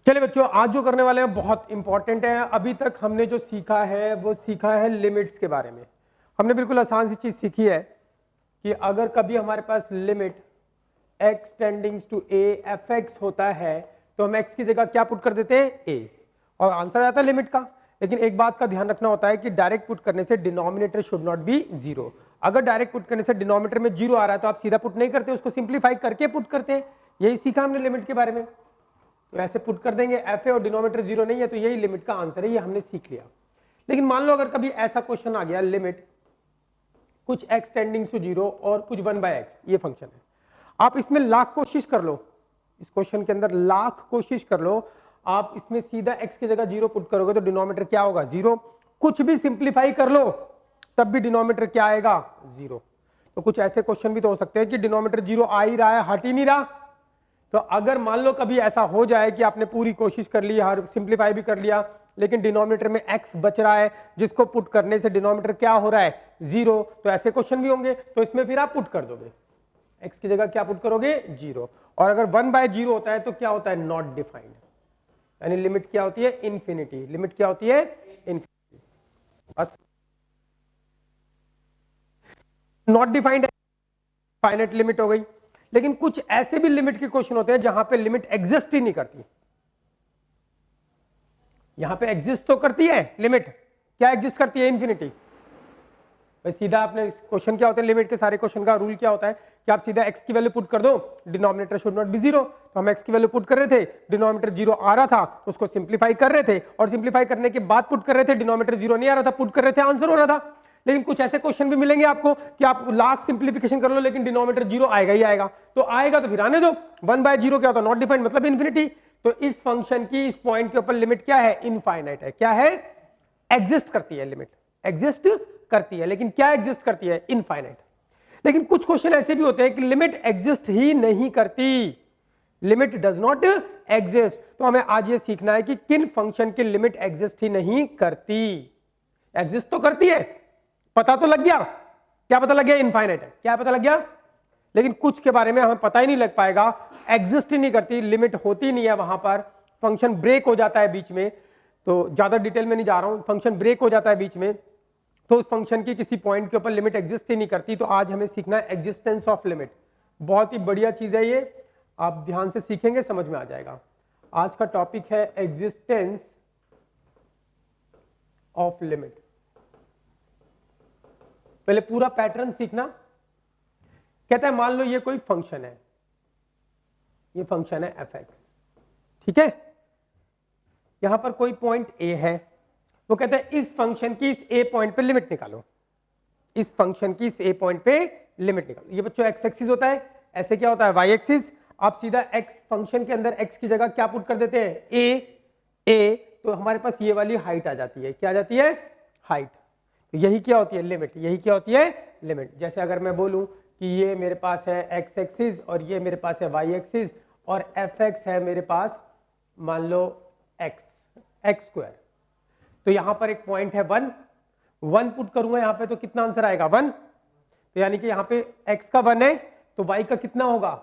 चलिए बच्चों, आज जो करने वाले हैं बहुत इंपॉर्टेंट है। अभी तक हमने जो सीखा है वो सीखा है लिमिट्स के बारे में। हमने बिल्कुल आसान सी चीज सीखी है कि अगर कभी हमारे पास limit x टेंडिंग्स to a fx होता है तो हम x की जगह क्या पुट कर देते हैं, a, और आंसर आता है लिमिट का। लेकिन एक बात का ध्यान रखना होता है कि डायरेक्ट पुट करने से denominator should not be zero. अगर डायरेक्ट पुट करने से डिनोमिनेटर में जीरो आ रहा है तो आप सीधा पुट नहीं करते, उसको सिंप्लीफाई करके पुट करते हैं। यही सीखा हमने लिमिट के बारे में। तो ऐसे पुट कर देंगे एफ ए और डिनोमिनेटर जीरो नहीं है तो यही लिमिट का आंसर है, ये हमने सीख लिया। लेकिन मान लो अगर कभी ऐसा क्वेश्चन आ गया, लिमिट कुछ x टेंडिंग्स टू जीरो और कुछ 1/x, ये फंक्शन है। आप इसमें लाख कोशिश कर लो, इस क्वेश्चन के अंदर लाख कोशिश कर लो, आप इसमें सीधा x की जगह जीरो पुट करोगे तो डिनोमिनेटर क्या होगा, जीरो। कुछ भी सिंप्लीफाई कर लो तब भी डिनोमिनेटर क्या आएगा, जीरो। तो कुछ ऐसे क्वेश्चन भी तो हो सकते हैं कि डिनोमिनेटर जीरो आ ही रहा है, हट ही नहीं रहा। तो अगर मान लो कभी ऐसा हो जाए कि आपने पूरी कोशिश कर ली, हर सिंप्लीफाई भी कर लिया, लेकिन डिनोमिनेटर में x बच रहा है जिसको पुट करने से डिनोमिनेटर क्या हो रहा है, जीरो, तो ऐसे क्वेश्चन भी होंगे। तो इसमें फिर आप पुट कर दोगे, x की जगह क्या पुट करोगे, जीरो। और अगर 1/0 होता है तो क्या होता है, नॉट डिफाइंड, यानी लिमिट क्या होती है, इंफिनिटी। लिमिट क्या होती है, इंफिनिटी। नॉट डिफाइंड है, फाइनाइट लिमिट हो गई। लेकिन कुछ ऐसे भी लिमिट के क्वेश्चन होते हैं जहां पे लिमिट एग्जिस्ट ही नहीं करती। यहां पे एग्जिस्ट तो करती है लिमिट, क्या एग्जिस्ट करती है, इंफिनिटी। सीधा आपने क्वेश्चन क्या होते हैं, लिमिट के सारे क्वेश्चन का रूल क्या होता है कि आप सीधा x की वैल्यू पुट कर दो, denominator should not be zero. तो हम x की वैल्यू पुट कर रहे थे, डिनोमिनेटर जीरो आ रहा था तो उसको सिंप्लीफाई कर रहे थे, और सिंप्लीफाई करने के बाद पुट कर रहे थे, डिनोमिनेटर जीरो नहीं आ रहा था, पुट कर रहे थे, आंसर हो रहा था। लेकिन कुछ ऐसे क्वेश्चन भी मिलेंगे आपको कि आप लाख सिंप्लीफिकेशन कर लो लेकिन डिनोमिनेटर जीरो आएगा ही आएगा। तो आएगा तो फिर आने दो, 1/0 क्या होता है, नॉट डिफाइंड मतलब इन्फिनिटी। तो इस फंक्शन की इस पॉइंट के ऊपर लिमिट क्या है, इनफाइनाइट है। क्या है, एग्जिस्ट करती है, लिमिट एग्जिस्ट करती है, लेकिन क्या एग्जिस्ट करती है, इनफाइनाइट। लेकिन कुछ क्वेश्चन ऐसे भी होते हैं कि लिमिट एग्जिस्ट ही नहीं करती, लिमिट डज नॉट एग्जिस्ट। तो हमें आज ये सीखना है कि किन फंक्शन की लिमिट एग्जिस्ट ही नहीं करती। एग्जिस्ट तो करती है, पता तो लग गया, क्या पता लग गया, इनफाइनाइट है, क्या पता लग गया। लेकिन कुछ के बारे में हमें पता ही नहीं लग पाएगा, एग्जिस्ट ही नहीं करती, लिमिट होती नहीं है, वहां पर फंक्शन ब्रेक हो जाता है बीच में। तो ज्यादा डिटेल में नहीं जा रहा हूं, फंक्शन ब्रेक हो जाता है बीच में, तो उस फंक्शन की किसी पॉइंट के ऊपर लिमिट एग्जिस्ट ही नहीं करती। तो आज हमें सीखना है एग्जिस्टेंस ऑफ लिमिट। बहुत ही बढ़िया चीज है ये, आप ध्यान से सीखेंगे समझ में आ जाएगा। आज का टॉपिक है एग्जिस्टेंस ऑफ लिमिट। पहले पूरा पैटर्न सीखना। कहता है मान लो ये कोई फंक्शन है, ये फंक्शन है fx, ठीक है। यहां पर कोई पॉइंट a है, वो कहता है इस फंक्शन की इस a पॉइंट पे लिमिट निकालो, इस फंक्शन की इस a पॉइंट पे लिमिट निकालो। ये बच्चों x एक्सिस होता है, ऐसे क्या होता है, y एक्सिस। आप सीधा x फंक्शन के अंदर x की जगह क्या पुट कर देते हैं, a, तो हमारे पास ये वाली हाइट आ जाती है, क्या आ जाती है, हाइट। तो यही क्या होती है, लिमिट। यही क्या होती है, लिमिट। जैसे अगर मैं बोलूं कि ये मेरे पास है x एक्सिस और ये मेरे पास है y एक्सिस और fx है मेरे पास मान लो x स्क्वायर, तो यहां पर एक पॉइंट है 1 पुट करूंगा यहां पे तो कितना आंसर आएगा, 1। तो यानी कि यहां पे x का 1 है तो y का कितना होगा,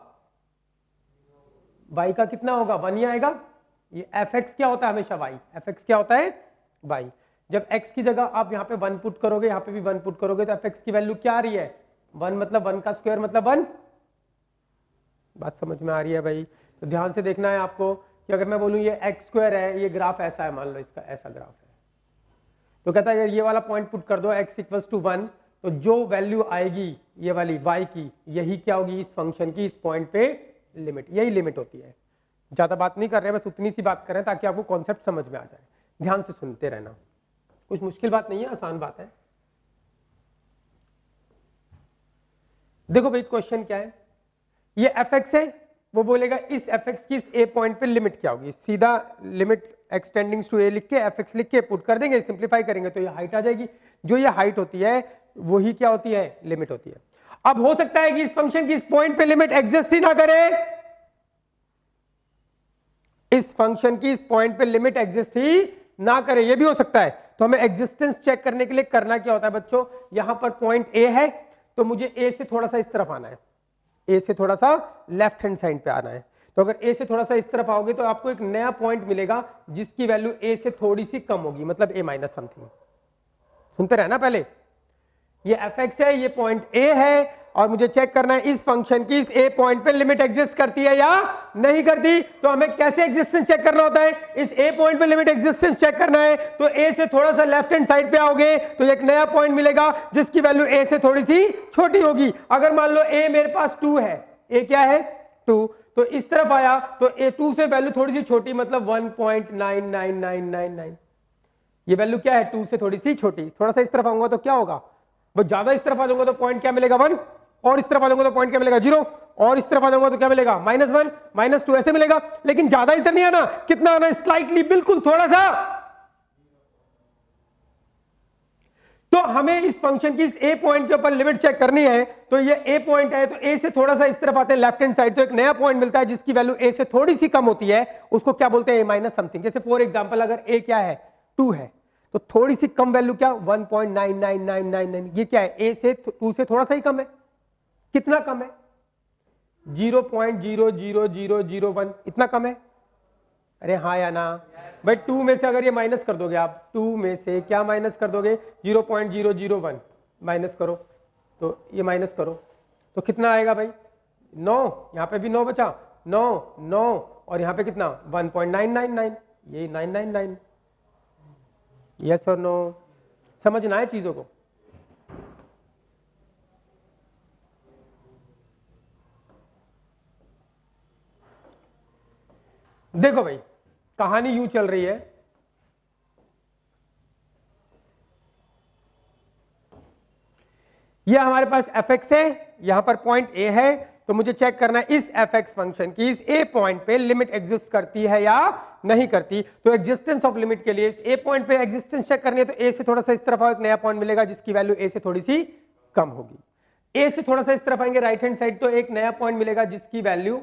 y का कितना होगा, 1 ही आएगा। ये fx क्या होता है हमेशा, y, fx क्या होता है, y। जब x की जगह आप यहाँ पे 1 पुट करोगे, यहाँ पे भी 1 पुट करोगे, तो fx की वैल्यू क्या आ रही है, 1 मतलब 1 का स्क्वायर मतलब 1। बात समझ में आ रही है भाई। तो ध्यान से देखना है आपको कि अगर मैं बोलूं ये x स्क्वायर है, ये ग्राफ ऐसा है, मान लो इसका ऐसा ग्राफ है, तो कहता है ये वाला पॉइंट पुट कर दो x इक्वल्स टू 1, तो जो वैल्यू आएगी ये वाली y की, यही क्या होगी, इस फंक्शन की इस पॉइंट पे लिमिट। यही लिमिट होती है। ज्यादा बात नहीं कर रहे हैं, बस उतनी सी बात कर रहे हैं ताकि आपको कॉन्सेप्ट समझ में आ जाए। ध्यान से सुनते रहना, कुछ मुश्किल बात नहीं है, आसान बात है। देखो भाई क्वेश्चन क्या है, ये fx है, वो बोलेगा इस fx की इस a पॉइंट पे लिमिट क्या होगी। सीधा लिमिट x टेंडिंग्स टू a लिख के fx लिख के पुट कर देंगे, सिंप्लीफाई करेंगे तो ये हाइट आ जाएगी। जो ये हाइट होती है वही क्या होती है, लिमिट होती है। अब हो सकता है कि इस फंक्शन की इस पॉइंट पे लिमिट एग्जिस्ट ही ना करे, इस फंक्शन की इस पॉइंट पे लिमिट एग्जिस्ट ही ना करे, ये भी हो सकता है। तो हमें एग्जिस्टेंस चेक करने के लिए करना क्या होता है बच्चों, यहां पर पॉइंट a है तो मुझे a से थोड़ा सा इस तरफ आना है, ए से थोड़ा सा लेफ्ट हैंड साइड पे आना है। तो अगर a से थोड़ा सा इस तरफ आओगे तो आपको एक नया पॉइंट मिलेगा जिसकी वैल्यू a से थोड़ी सी कम होगी, मतलब a माइनस समथिंग। सुनते रहे ना पहले, ये fx है, ये पॉइंट a है और मुझे चेक करना है इस फंक्शन की इस a पॉइंट पे लिमिट एग्जिस्ट करती है या नहीं करती। तो हमें कैसे एग्जिस्टेंस चेक करना होता है, इस a पॉइंट पे लिमिट एग्जिस्टेंस चेक करना है तो a से थोड़ा सा लेफ्ट हैंड साइड पे आओगे तो एक नया पॉइंट मिलेगा जिसकी वैल्यू a से थोड़ी सी छोटी होगी। अगर मान लो a मेरे पास 2 है, a क्या है 2, तो इस तरफ आया तो a 2 से वैल्यू थोड़ी सी छोटी, मतलब 1.99999, ये वैल्यू क्या है 2 से थोड़ी सी छोटी। थोड़ा सा इस तरफ आऊंगा तो क्या होगा, वो ज्यादा इस तरफ आ जाऊंगा तो पॉइंट क्या मिलेगा 1, और इस तरफ आ जाऊंगा तो पॉइंट क्या मिलेगा 0, और इस तरफ आ जाऊंगा तो क्या मिलेगा -1 -2 ऐसे मिलेगा। लेकिन ज्यादा इधर नहीं आना, कितना आना, स्लाइटली, बिल्कुल थोड़ा सा। तो हमें इस फंक्शन की इस a पॉइंट के ऊपर लिमिट चेक करनी है। तो ये a पॉइंट है तो a से थोड़ा सा इस तरफ आते हैं लेफ्ट हैंड साइड, तो एक नया पॉइंट मिलता है जिसकी वैल्यू a से थोड़ी सी कम होती है, उसको क्या बोलते हैं a माइनस समथिंग। जैसे फॉर एग्जांपल अगर a क्या है 2 है तो थोड़ी सी कम वैल्यू क्या 1.99999, ये क्या है a से 2 से थोड़ा सा ही कम है। कितना कम है 0.00001, इतना कम है। अरे हाँ या ना भाई, 2 में से अगर ये माइनस कर दोगे आप, 2 में से क्या माइनस कर दोगे 0.001 माइनस करो, तो ये माइनस करो तो कितना आएगा भाई 9, यहाँ पे भी 9 बचा, 9 और यहाँ पे कितना 1.999, ये 999। यस और नो, समझना है चीजों को। देखो भाई कहानी यूं चल रही है, ये हमारे पास fx है, यहां पर पॉइंट a है, तो मुझे चेक करना है इस fx फंक्शन की इस a पॉइंट पे लिमिट एग्जिस्ट करती है या नहीं करती। तो एग्जिस्टेंस ऑफ लिमिट के लिए इस a पॉइंट पे एग्जिस्टेंस चेक करनी है, तो a से थोड़ा सा इस तरफ आओ, एक नया पॉइंट मिलेगा जिसकी वैल्यू a से थोड़ी सी कम होगी। a से थोड़ा सा इस तरफ आएंगे राइट हैंड साइड, तो एक नया पॉइंट मिलेगा जिसकी वैल्यू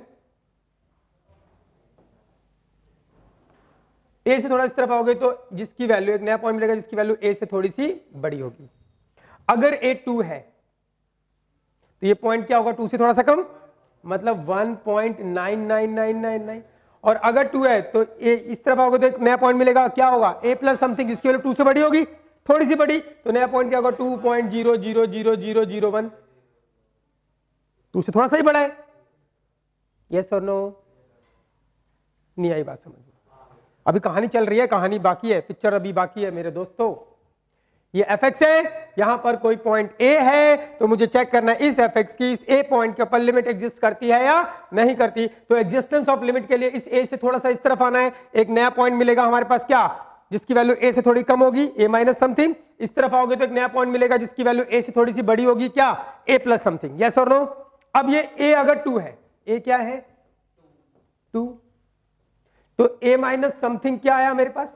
a से थोड़ा इस तरफ आओगे तो जिसकी वैल्यू एक नया पॉइंट मिलेगा जिसकी वैल्यू a से थोड़ी सी बड़ी होगी। अगर a 2 है तो ये पॉइंट क्या होगा 2 से थोड़ा सा कम, मतलब 1.99999, और अगर 2 है तो a इस तरफ आओगे तो एक नया पॉइंट मिलेगा, क्या होगा a प्लस समथिंग जिसकी वैल्यू 2 से बड़ी होगी, थोड़ी सी बड़ी, तो नया पॉइंट क्या होगा 2.0000001, 2 से थोड़ा सा ही बड़ा है। यस और नो, नहीं आई बात समझ में? अभी कहानी चल रही है, कहानी बाकी है, पिक्चर अभी बाकी है मेरे दोस्तों। ये fx है, यहां पर कोई पॉइंट a है, तो मुझे चेक करना है इस fx की इस a पॉइंट के ऊपर लिमिट एग्जिस्ट करती है या नहीं करती। तो एग्जिस्टेंस ऑफ लिमिट के लिए इस a से थोड़ा सा इस तरफ आना है, एक नया पॉइंट मिलेगा हमारे पास क्या, जिसकी वैल्यू a से थोड़ी कम होगी, a माइनस समथिंग। इस तरफ आओगे तो एक नया पॉइंट मिलेगा जिसकी वैल्यू a से थोड़ी सी बड़ी होगी, क्या a प्लस समथिंग। यस और नो। अब ये a अगर 2 है, a क्या है 2, तो a माइनस समथिंग क्या आया मेरे पास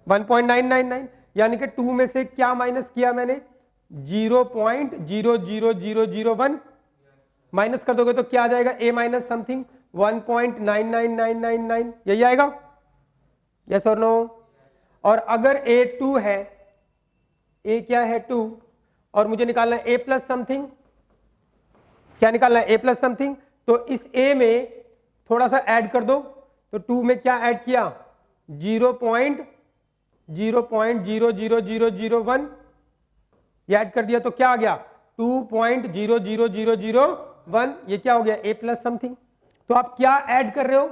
1.999, यानी कि 2 में से क्या माइनस किया मैंने 0.00001 माइनस कर दोगे तो क्या आ जाएगा a माइनस समथिंग 1.99999, यही आएगा। यस और नो। और अगर a 2 है, a क्या है 2, और मुझे निकालना है a प्लस समथिंग, क्या निकालना है a प्लस समथिंग, तो इस a में थोड़ा सा ऐड कर दो, तो 2 में क्या ऐड किया 0.00001, ये ऐड कर दिया तो क्या आ गया 2.00001, ये क्या हो गया a प्लस समथिंग। तो आप क्या ऐड कर रहे हो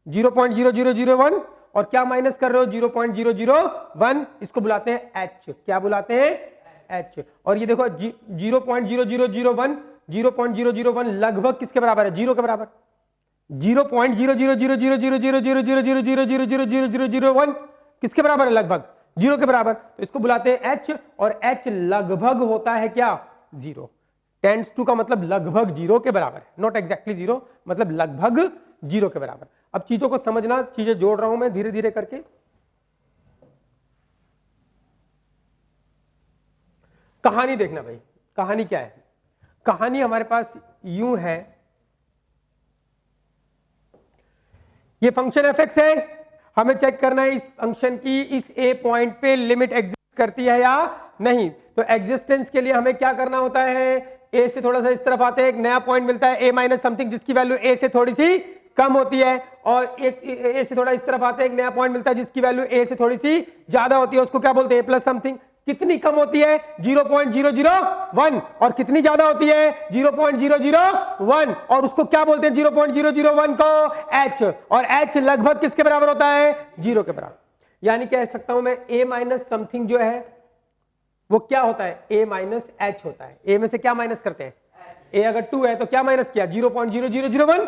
0.0001 और क्या माइनस कर रहे हो 0.001, इसको बुलाते हैं h। क्या बुलाते हैं h। और ये देखो 0.00001 लगभग किसके बराबर है 0 के बराबर, 0.000000000000001 किसके बराबर है लगभग 0 के बराबर। तो इसको बुलाते हैं h, और h लगभग होता है क्या 0, टेंड्स टू का मतलब लगभग 0 के बराबर है, नॉट एग्जैक्टली 0, मतलब लगभग 0 के बराबर। अब चीजों को समझना, चीजें जोड़ रहा हूं मैं धीरे धीरे करके। कहानी देखना भाई, कहानी क्या है, कहानी हमारे पास यूं है, ये फंक्शन fx है, हमें चेक करना है इस फंक्शन की इस a पॉइंट पे लिमिट एग्जिस्ट करती है या नहीं। तो एग्जिस्टेंस के लिए हमें क्या करना होता है, ए से थोड़ा सा इस तरफ आते हैं, एक नया पॉइंट मिलता है ए माइनस समथिंग जिसकी वैल्यू ए से थोड़ी सी कम होती है, और एक ए से थोड़ा इस तरफ आते हैं, एक नया पॉइंट मिलता है जिसकी वैल्यू ए से थोड़ी सी ज्यादा होती है, उसको क्या बोलते हैं ए प्लस समथिंग। कितनी कम होती है 0.001, और कितनी ज्यादा होती है 0.001, और उसको क्या बोलते हैं 0.001 को h, और h लगभग किसके बराबर होता है 0 के बराबर। यानी कह सकता हूं मैं a माइनस समथिंग जो है वो क्या होता है a माइनस h होता है। a में से क्या माइनस करते हैं, a अगर 2 है तो क्या माइनस किया 0.0001,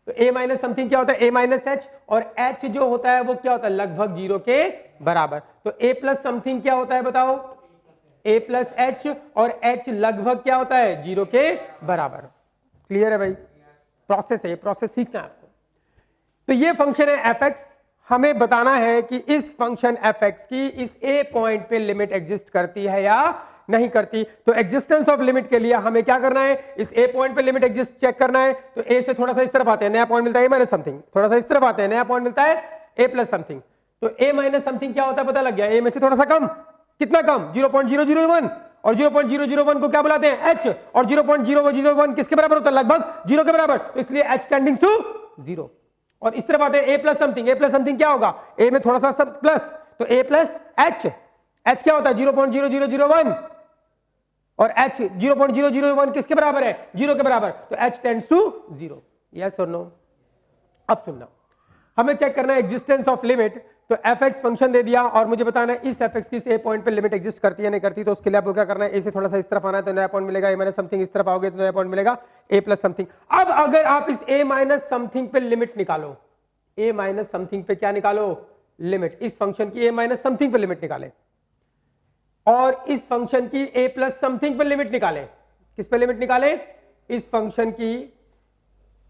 तो a माइनस समथिंग क्या होता है a माइनस h, और h जो होता है वो क्या होता है लगभग 0 के बराबर। तो a प्लस समथिंग क्या होता है बताओ, a प्लस h, और h लगभग क्या होता है 0 के बराबर। क्लियर है भाई, प्रोसेस है, ये प्रोसेस सीखना है आपको। तो ये फंक्शन है fx, हमें बताना है कि इस फंक्शन fx की इस a पॉइंट पे लिमिट एग्जिस्ट करती है या नहीं करती। तो एग्जिस्टेंस ऑफ लिमिट के लिए हमें क्या करना है, इस a पॉइंट पे लिमिट एग्जिस्ट चेक करना है। तो a से थोड़ा सा इस तरफ आते हैं, नया पॉइंट मिलता है a माइनस समथिंग, थोड़ा सा इस तरफ आते हैं, नया पॉइंट मिलता है a प्लस समथिंग। तो a माइनस समथिंग क्या होता है पता लग गया, a में से थोड़ा सा कम, कितना कम 0.001, और 0.001 को क्या बुलाते हैं h, और 0.001 किसके बराबर होता है लगभग 0 के बराबर, तो इसलिए h टेंडिंग टू 0। और इस तरफ आते हैं a plus something, a plus something क्या होगा a में थोड़ा सा सब प्लस, तो a प्लस h, h क्या होता है 0.0001, और h 0.001 किसके बराबर है 0 के बराबर, तो h टेंड्स टू 0। यस और नो। अब सुनना, हमें चेक करना है एग्जिस्टेंस ऑफ लिमिट। तो fx फंक्शन दे दिया और मुझे बताना है इस fx की इस a पॉइंट पे लिमिट एग्जिस्ट करती है नहीं करती। तो उसके लिए आपको क्या करना है, a से थोड़ा सा इस तरफ आना है तो नया पॉइंट मिलेगा a माइनस समथिंग, इस तरफ आओगे तो नया पॉइंट मिलेगा a प्लस समथिंग। अब अगर आप इस a माइनस समथिंग पे लिमिट निकालो, a माइनस समथिंग पे क्या निकालो लिमिट, इस फंक्शन की a माइनस समथिंग पे लिमिट निकाले, और इस फंक्शन की a प्लस समथिंग पे लिमिट निकाले। किस पे लिमिट निकाले, इस फंक्शन की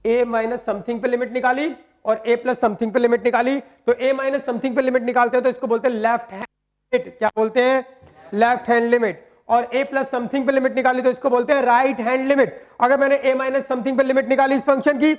a माइनस समथिंग पे लिमिट निकाली और a प्लस समथिंग पे लिमिट निकाली। तो a माइनस समथिंग पे लिमिट निकालते हैं तो इसको बोलते हैं लेफ्ट हैंड लिमिट। क्या बोलते हैं, लेफ्ट हैंड लिमिट। और a प्लस समथिंग पे लिमिट निकाली तो इसको बोलते हैं राइट हैंड लिमिट। अगर मैंने a माइनस समथिंग पे लिमिट निकाली इस फंक्शन की,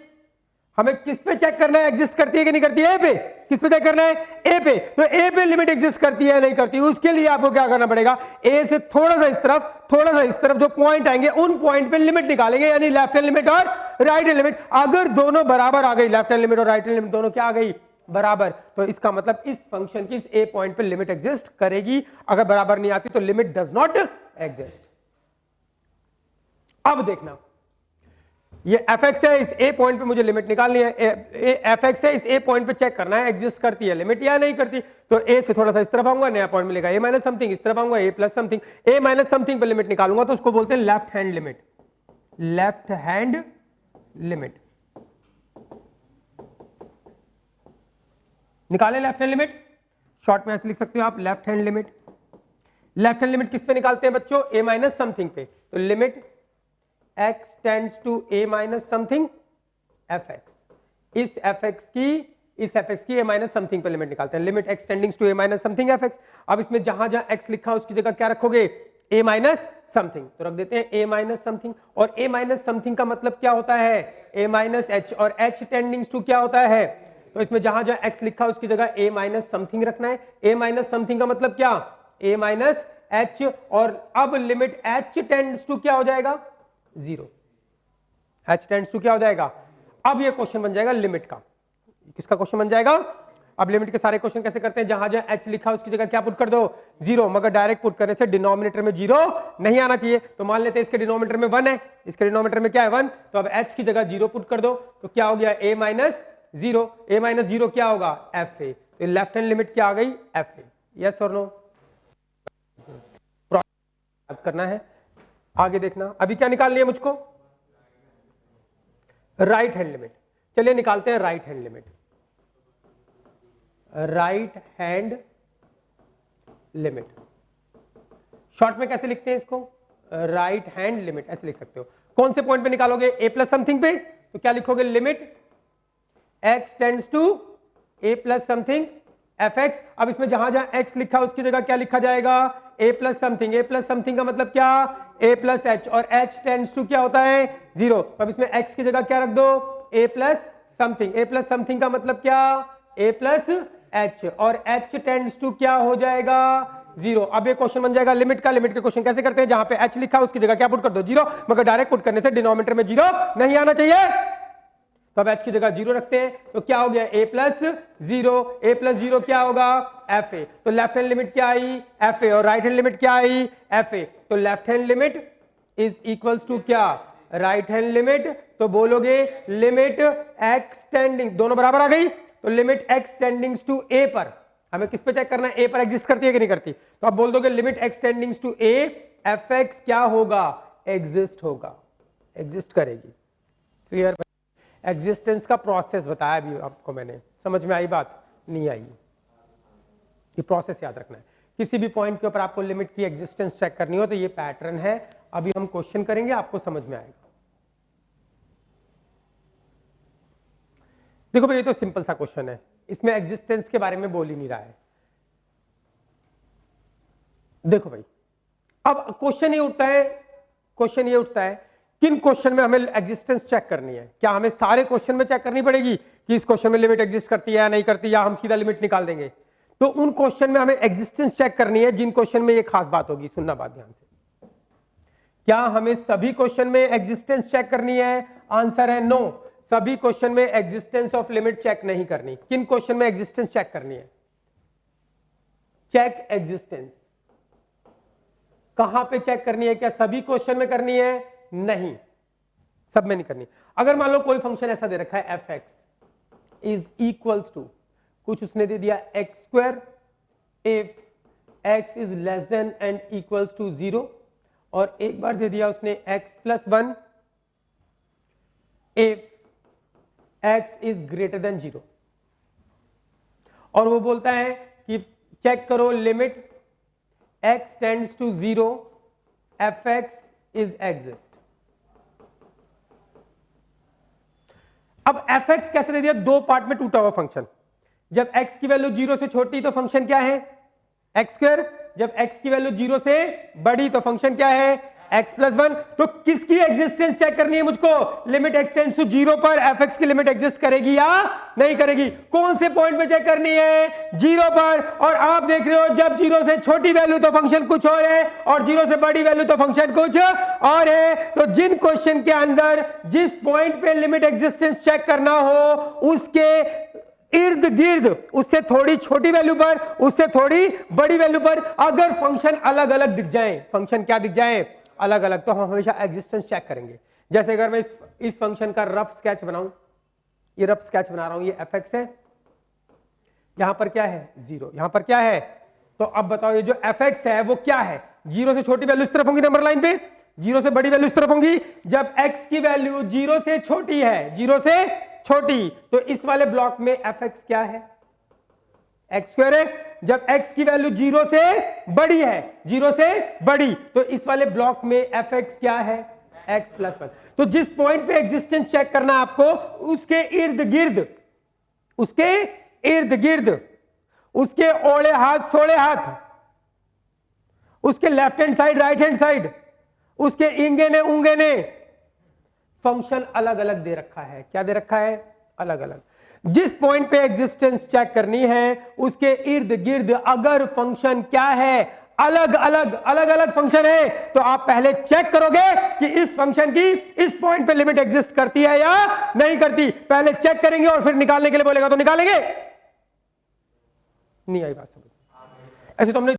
हमें किस पे चेक करना है एग्जिस्ट करती है कि नहीं करती है, a पे। किस पे चेक करना है, a पे। तो a पे लिमिट एग्जिस्ट करती है नहीं करती, उसके लिए आपको क्या करना पड़ेगा, a से थोड़ा सा इस तरफ, थोड़ा सा इस तरफ जो पॉइंट आएंगे उन पॉइंट पे लिमिट निकालेंगे, यानी लेफ्ट हैंड लिमिट और राइट हैंड लिमिट। अगर दोनों बराबर आ गई, लेफ्ट हैंड लिमिट और राइट हैंड लिमिट दोनों क्या आ गई बराबर, तो इसका मतलब इस फंक्शन की इस a पॉइंट पे लिमिट एग्जिस्ट करेगी। अगर बराबर नहीं आती तो लिमिट डज नॉट एग्जिस्ट। अब देखना, ये fx है, इस a पॉइंट पे मुझे लिमिट निकालनी है। fx है, इस a पॉइंट पे चेक करना है एग्जिस्ट करती है लिमिट या नहीं करती। तो a से थोड़ा सा इस तरफ आऊंगा, नया पॉइंट मिलेगा a माइनस समथिंग, इस तरफ आऊंगा a plus something. a minus something पे लिमिट निकालूंगा तो उसको बोलते हैं left hand limit. Left hand limit निकाले, लेफ्ट हैंड लिमिट शॉर्ट में ऐसे लिख सकते हो आप, left hand limit. Left hand limit किस पे निकालते हैं बच्चों, a माइनस समथिंग पे। तो limit x tends to a minus something fx, इस fx की a माइनस समथिंग पे लिमिट निकालते हैं। Limit x टेंडिंग्स to a minus something fx। अब इसमें जहां जहां x लिखा उसकी जगह क्या रखोगे, a माइनस समथिंग। तो रख देते हैं a माइनस समथिंग, और a माइनस समथिंग का मतलब क्या होता है a माइनस h, और h टेंडिंग्स टू क्या होता है, तो इसमें जहां जहां x लिखा उसकी जगह a माइनस समथिंग रखना है। a माइनस समथिंग का मतलब क्या, a माइनस h, और अब लिमिट h टेंड्स टू क्या हो जाएगा 0, h टेंड्स टू क्या हो जाएगा। अब ये क्वेश्चन बन जाएगा लिमिट का। किसका क्वेश्चन बन जाएगा, अब लिमिट के सारे क्वेश्चन कैसे करते हैं, जहां जहां h लिखा उसकी जगह क्या पुट कर दो 0, मगर डायरेक्ट पुट करने से डिनोमिनेटर में 0 नहीं आना चाहिए। तो मान लेते हैं इसके डिनोमिनेटर में 1 है, इसके डिनोमिनेटर में क्या है 1, तो अब h की जगह 0 पुट कर दो तो क्या हो गया a माइनस 0, a माइनस 0 क्या होगा fa। तो लेफ्ट हैंड लिमिट क्या आ गई fa। यस और नो करना है। आगे देखना, अभी क्या निकालनी है मुझको, राइट हैंड लिमिट। चलिए निकालते हैं right hand limit. Right hand limit short में कैसे लिखते हैं इसको, राइट हैंड लिमिट ऐसे लिख सकते हो। कौन से पॉइंट पे निकालोगे, a प्लस समथिंग पे, तो क्या लिखोगे limit x tends to a plus something fx। अब इसमें जहां जहां x लिखा उसकी जगह क्या लिखा जाएगा a plus something. a plus something का मतलब क्या, a प्लस h, और h टेंड्स टू क्या होता है 0। अब इसमें x की जगह क्या रख दो a plus something. a plus something का मतलब क्या a प्लस h, और h टेंड्स टू क्या हो जाएगा 0। अब ये क्वेश्चन बन जाएगा लिमिट का। लिमिट के क्वेश्चन कैसे करते हैं, जहां पे h लिखा है उसकी जगह क्या पुट कर दो 0, मगर डायरेक्ट पुट करने से डिनोमिनेटर में 0 नहीं आना चाहिए, तो अब h की जगह 0 रखते हैं, तो क्या हो गया a प्लस 0 क्या होगा fa। तो लेफ्ट हैंड लिमिट क्या आई fa और राइट हैंड लिमिट क्या आई fa। तो left hand limit is equals to क्या राइट हैंड लिमिट, तो बोलोगे लिमिट x टेंडिंग, दोनों बराबर आ गई, तो लिमिट x टेंडिंग्स टू a पर, हमें किस पे चेक करना है, a पर एग्जिस्ट करती है कि नहीं करती, तो आप बोल दोगे limit x टेंडिंग्स to a fx क्या होगा एग्जिस्ट होगा, एग्जिस्ट करेगी। क्लियर, एग्जिस्टेंस का प्रोसेस बताया अभी आपको मैंने, समझ में आई बात, नहीं आई, ये प्रोसेस याद रखना है। किसी भी पॉइंट के ऊपर आपको लिमिट की एग्जिस्टेंस चेक करनी हो तो ये पैटर्न है, अभी हम क्वेश्चन करेंगे आपको समझ में आएगा। देखो भाई ये तो सिंपल सा क्वेश्चन है, इसमें एग्जिस्टेंस के बारे में बोल ही नहीं रहा है। देखो भाई अब क्वेश्चन ये उठता है किन क्वेश्चन में हमें एग्जिस्टेंस चेक करनी है, क्या हमें सारे क्वेश्चन में चेक करनी पड़ेगी कि इस क्वेश्चन में लिमिट एग्जिस्ट करती है या नहीं करती, या हम सीधा लिमिट निकाल देंगे, तो उन क्वेश्चन में हमें एग्जिस्टेंस चेक करनी है जिन क्वेश्चन में ये खास बात होगी, सुनना बात ध्यान से। क्या हमें सभी क्वेश्चन में एग्जिस्टेंस चेक करनी है, आंसर है नो, सभी क्वेश्चन में एग्जिस्टेंस ऑफ लिमिट चेक नहीं करनी। किन क्वेश्चन में एग्जिस्टेंस चेक करनी है, चेक एग्जिस्टेंस कहां पे चेक करनी है, क्या सभी क्वेश्चन में करनी है, नहीं सब में नहीं करनी। अगर मान लो कोई फंक्शन ऐसा दे रखा है fx इज इक्वल्स टू कुछ उसने दे दिया x² if x is less than and equals to 0, और एक बार दे दिया उसने x plus 1 if x is greater than 0, और वो बोलता है कि चेक करो limit x tends to 0 fx is exist. अब fx कैसे दे दिया, दो पार्ट में टूटा हुआ फंक्शन, जब x की वैल्यू 0 से छोटी तो फंक्शन क्या है x², जब x की वैल्यू 0 से बड़ी तो फंक्शन क्या है x प्लस 1। तो किसकी एग्जिस्टेंस चेक करनी है मुझको, लिमिट x टेंड्स टू 0 पर fx की लिमिट एग्जिस्ट करेगी या नहीं करेगी। कौन से पॉइंट पे चेक करनी है, 0 पर, और आप देख रहे हो जब 0 से छोटी वैल्यू तो फंक्शन कुछ और है और 0 से बड़ी वैल्यू तो फंक्शन कुछ और है। तो जिन क्वेश्चन के अंदर जिस पॉइंट पे लिमिट एग्जिस्टेंस चेक करना हो उसके इर्द गिर्द, उससे थोड़ी छोटी वैल्यू पर, उससे थोड़ी बड़ी वैल्यू पर अगर फंक्शन अलग अलग दिख जाए, फंक्शन क्या दिख जाए अलग अलग, तो हम हमेशा एग्जिस्टेंस चेक करेंगे। जैसे अगर मैं इस फंक्शन का रफ स्केच बनाऊं, ये रफ स्केच बना रहा हूं, ये fx है, यहां पर क्या है 0, यहां पर क्या है, तो अब बताओ ये जो fx है वो क्या है, 0 से छोटी वैल्यू इस तरफ होंगी नंबर लाइन पे, 0 से बड़ी वैल्यू इस तरफ होंगी। जब x की वैल्यू 0 से छोटी है, 0 से छोटी, तो इस वाले ब्लॉक में fx क्या है x² है। जब x की वैल्यू 0 से बड़ी है, 0 से बड़ी, तो इस वाले ब्लॉक में fx क्या है x प्लस 1। तो जिस पॉइंट पे एग्जिस्टेंस चेक करना है आपको, उसके इर्द गिर्द, उसके इर्द गिर्द, उसके ओले हाथ सोले हाथ, उसके left hand side right hand side, उसके इंगे ने उंगे ने फंक्शन अलग अलग दे रखा है। क्या दे रखा है, अलग अलग। जिस पॉइंट पे एग्जिस्टेंस चेक करनी है उसके इर्द गिर्द अगर फंक्शन क्या है अलग अलग फंक्शन है, तो आप पहले चेक करोगे कि इस फंक्शन की इस पॉइंट पे लिमिट एग्जिस्ट करती है या नहीं करती। पहले चेक करेंगे और फिर निकालने के लिए बोलेगा तो निकालेंगे। नहीं आई बात समझ? ऐसे तो हमने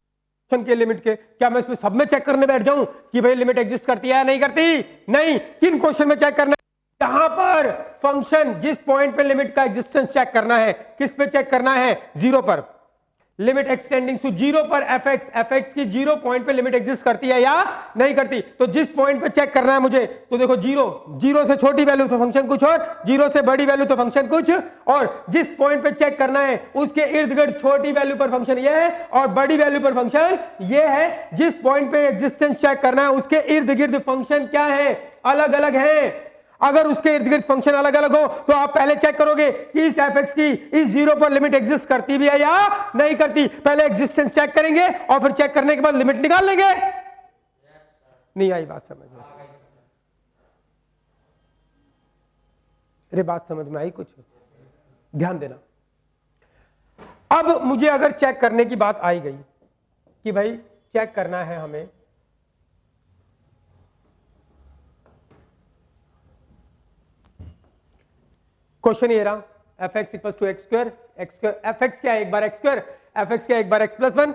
के लिमिट के, क्या मैं इसमें सब में चेक करने बैठ जाऊं कि भाई लिमिट एग्जिस्ट करती है या नहीं करती? नहीं। किन क्वेश्चन में चेक करना है, यहां पर फंक्शन जिस पॉइंट पे लिमिट का एग्जिस्टेंस चेक करना है, किस पे चेक करना है, 0 पर। लिमिट एक्सटेंडिंग टू 0 पर fx की 0 पॉइंट पे लिमिट एग्जिस्ट करती है या नहीं करती। तो जिस पॉइंट पे चेक करना है मुझे, तो देखो 0 से छोटी वैल्यू तो फंक्शन कुछ और, 0 से बड़ी वैल्यू तो फंक्शन कुछ और। जिस पॉइंट पे चेक करना है उसके इर्द गिर्द छोटी वैल्यू पर फंक्शन ये है और बड़ी वैल्यू पर फंक्शन ये है। जिस पॉइंट पे एग्जिस्टेंस चेक करना है उसके इर्द गिर्द फंक्शन क्या है, अलग अलग है। अगर उसके इर्द गिर्द फंक्शन अलग अलग हो तो आप पहले चेक करोगे कि इस fx की इस 0 पर लिमिट एग्जिस्ट करती भी है या नहीं करती। पहले एग्जिस्टेंस चेक करेंगे और फिर चेक करने के बाद लिमिट निकाल लेंगे। नहीं आई बात समझ में? अरे बात समझ में आई कुछ? ध्यान देना। अब मुझे अगर चेक करने की बात आई गई कि भाई चेक करना है हमें क्वेश्चन ये रहा f x equal to x square f x क्या है एक बार एक्स स्क्वायर, एफ एक्स क्या है एक बार x plus one.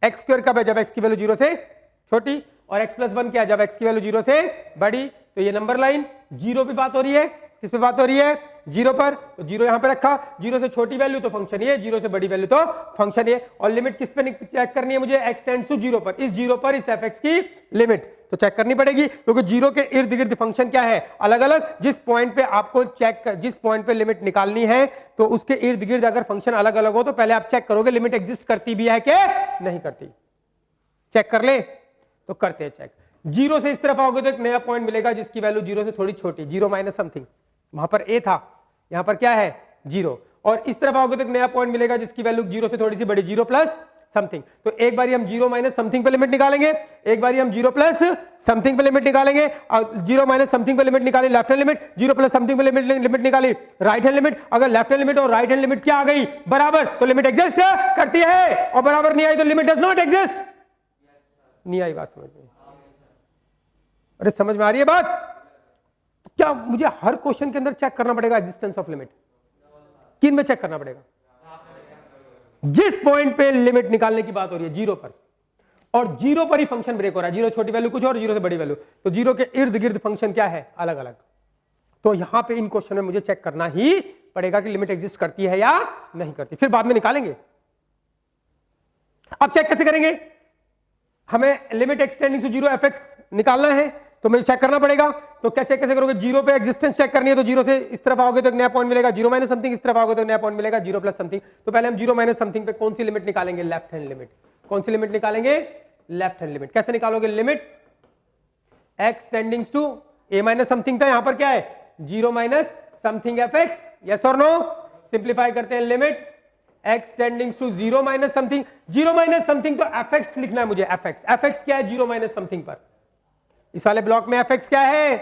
X square कब है जब एक्स की वैल्यू जीरो से छोटी, और एक्स प्लस वन क्या है जब एक्स की वैल्यू जीरो से बड़ी। तो ये नंबर लाइन जीरो पे बात हो रही है, किस पे बात हो रही है, जीरो पर। तो जीरो यहां पे रखा, जीरो से छोटी वैल्यू तो फंक्शन ये, जीरो से बड़ी वैल्यू तो फंक्शन ये। और लिमिट किस पे चेक करनी है मुझे, एक्स टेंड्स टू जीरो पर, इस जीरो पर इस एफ एक्स की लिमिट तो चेक करनी पड़ेगी, क्योंकि जीरो के इर्द गिर्द फंक्शन क्या है अलग अलग। जिस पॉइंट पे आपको जिस पॉइंट पे लिमिट निकालनी है तो उसके इर्द गिर्द अगर फंक्शन अलग अलग हो तो पहले आप चेक करोगे लिमिट एग्जिस्ट करती भी है कि नहीं करती। चेक कर ले तो करते हैं चेक। जीरो से इस तरफ आओगे तो एक नया पॉइंट मिलेगा जिसकी वैल्यू जीरो से थोड़ी छोटी, जीरो माइनस समथिंग, वहां पर ए था, यहां पर क्या है जीरो। और इस तरफ आओगे तो एक नया पॉइंट मिलेगा जिसकी वैल्यू जीरो से थोड़ी सी बड़ी, जीरो प्लस समथिंग। तो एक बारी हम जीरो माइनस समथिंग पे लिमिट निकालेंगे, एक बारी हम जीरो प्लस समथिंग पे लिमिट निकालेंगे। और जीरो माइनस समथिंग पे लिमिट निकाली left hand limit, zero plus something पे लिमिट निकाली राइट हैंड लिमिट। अगर लेफ्ट हैंड लिमिट और राइट हैंड लिमिट क्या आ गई बराबर तो लिमिट एग्जिस्ट करती है, और बराबर नहीं आई तो लिमिट डज नॉट एग्जिस्ट। नहीं आई बात समझ में? अरे समझ में आ रही है बात? तो क्या मुझे हर क्वेश्चन के अंदर चेक करना पड़ेगा एग्जिस्टेंस ऑफ लिमिट? किन में चेक करना पड़ेगा? जिस पॉइंट पे लिमिट निकालने की बात हो रही है जीरो पर, और जीरो पर ही फंक्शन ब्रेक हो रहा है, जीरो छोटी वैल्यू कुछ और जीरो से बड़ी वैल्यू, तो जीरो के इर्द गिर्द फंक्शन क्या है अलग अलग। तो यहां पे इन क्वेश्चन में मुझे चेक करना ही पड़ेगा कि लिमिट एग्जिस्ट करती है या नहीं करती, फिर बाद में निकालेंगे। अब चेक कैसे करेंगे, हमें limit x tending to zero F X निकालना है तो मुझे चेक करना पड़ेगा। तो क्या चेक कैसे करोगे, जीरो पे एग्जिस्टेंस चेक करनी है तो जीरो से इस तरफ आओगे तो एक नया पॉइंट मिलेगा, जीरो माइनस समथिंग, इस तरफ आओगे तो एक नया पॉइंट मिलेगा जीरो प्लस समथिंग। तो पहले हम जीरो माइनस समथिंग पे कौन सी लिमिट निकालेंगे, लेफ्ट हैंड लिमिट। कौन सी लिमिट निकालेंगे, लेफ्ट हैंड लिमिट। कैसे निकालोगे, limit x टेंडिंग्स to a minus something था, यहां पर क्या है zero minus something f x, yes और नो। सिंप्लीफाई करते हैं, limit x टेंडिंग्स to zero minus something, zero minus something तो fx लिखना है मुझे, fx क्या है जीरो माइनस समथिंग पर, इस वाले ब्लॉक में fx क्या है,